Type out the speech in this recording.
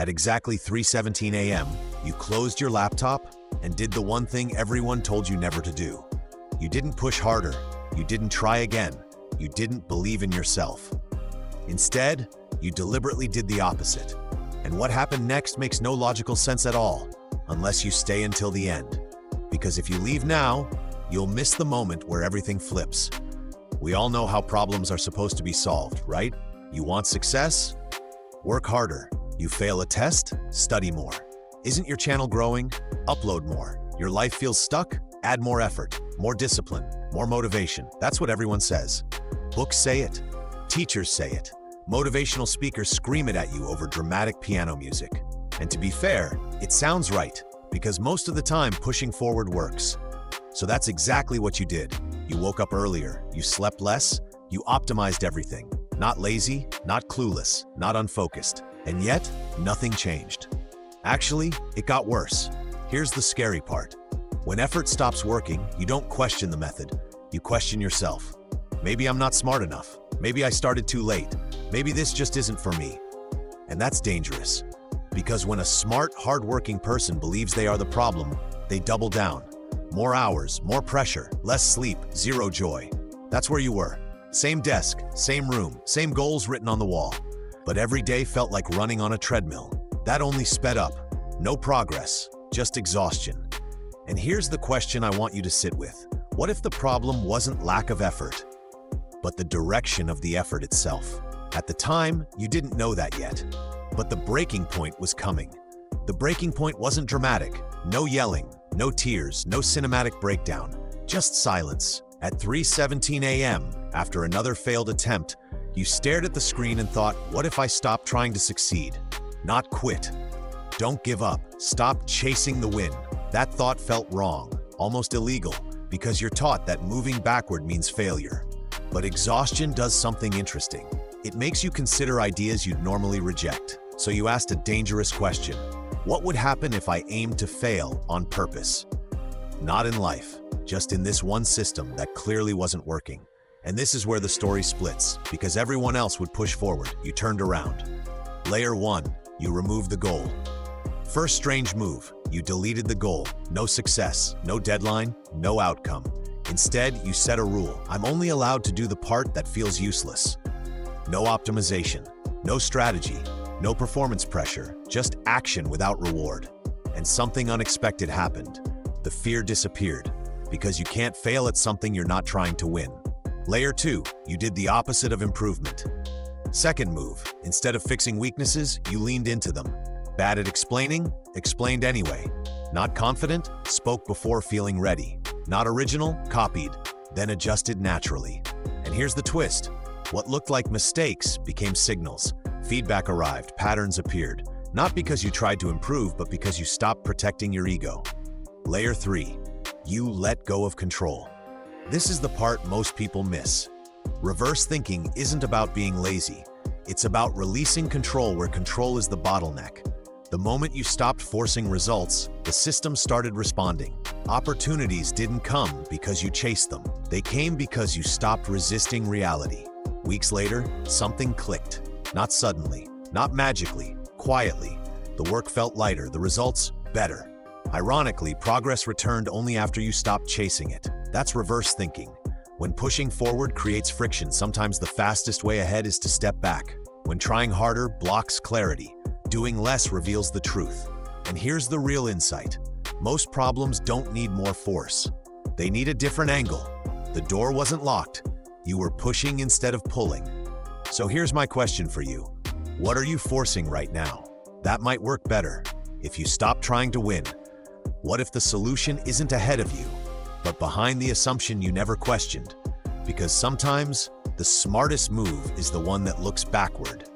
At exactly 3:17 a.m., you closed your laptop and did the one thing everyone told you never to do. You didn't push harder. You didn't try again. You didn't believe in yourself. Instead, you deliberately did the opposite. And what happened next makes no logical sense at all, unless you stay until the end. Because if you leave now, you'll miss the moment where everything flips. We all know how problems are supposed to be solved, right? You want success? Work harder. You fail a test? Study more. Isn't your channel growing? Upload more. Your life feels stuck? Add more effort, more discipline, more motivation. That's what everyone says. Books say it. Teachers say it. Motivational speakers scream it at you over dramatic piano music. And to be fair, it sounds right, because most of the time pushing forward works. So that's exactly what you did. You woke up earlier, you slept less, you optimized everything. Not lazy, not clueless, not unfocused. And yet, nothing changed. Actually, it got worse. Here's the scary part. When effort stops working, you don't question the method. You question yourself. Maybe I'm not smart enough. Maybe I started too late. Maybe this just isn't for me. And that's dangerous. Because when a smart, hardworking person believes they are the problem, they double down. More hours, more pressure, less sleep, zero joy. That's where you were. Same desk, same room, same goals written on the wall. But every day felt like running on a treadmill. That only sped up. No progress, just exhaustion. And here's the question I want you to sit with. What if the problem wasn't lack of effort, but the direction of the effort itself? At the time, you didn't know that yet. But the breaking point was coming. The breaking point wasn't dramatic. No yelling, no tears, no cinematic breakdown. Just silence. At 3:17 a.m., after another failed attempt, you stared at the screen and thought, what if I stopped trying to succeed? Not quit. Don't give up. Stop chasing the win. That thought felt wrong, almost illegal, because you're taught that moving backward means failure. But exhaustion does something interesting. It makes you consider ideas you'd normally reject. So you asked a dangerous question. What would happen if I aimed to fail on purpose? Not in life, just in this one system that clearly wasn't working. And this is where the story splits, because everyone else would push forward. You turned around. Layer 1, you removed the goal. First strange move, you deleted the goal. No success, no deadline, no outcome. Instead, you set a rule. I'm only allowed to do the part that feels useless. No optimization, no strategy, no performance pressure, just action without reward. And something unexpected happened. The fear disappeared, because you can't fail at something you're not trying to win. Layer 2, you did the opposite of improvement. Second move, instead of fixing weaknesses, you leaned into them. Bad at explaining? Explained anyway. Not confident? Spoke before feeling ready. Not original? Copied, then adjusted naturally. And here's the twist. What looked like mistakes became signals. Feedback arrived, patterns appeared. Not because you tried to improve, but because you stopped protecting your ego. Layer 3, you let go of control. This is the part most people miss. Reverse thinking isn't about being lazy. It's about releasing control where control is the bottleneck. The moment you stopped forcing results, the system started responding. Opportunities didn't come because you chased them. They came because you stopped resisting reality. Weeks later, something clicked. Not suddenly, not magically, quietly. The work felt lighter, the results better. Ironically, progress returned only after you stopped chasing it. That's reverse thinking. When pushing forward creates friction, sometimes the fastest way ahead is to step back. When trying harder blocks clarity, doing less reveals the truth. And here's the real insight. Most problems don't need more force. They need a different angle. The door wasn't locked. You were pushing instead of pulling. So here's my question for you. What are you forcing right now? That might work better if you stop trying to win. What if the solution isn't ahead of you, but behind the assumption you never questioned? Because sometimes the smartest move is the one that looks backward.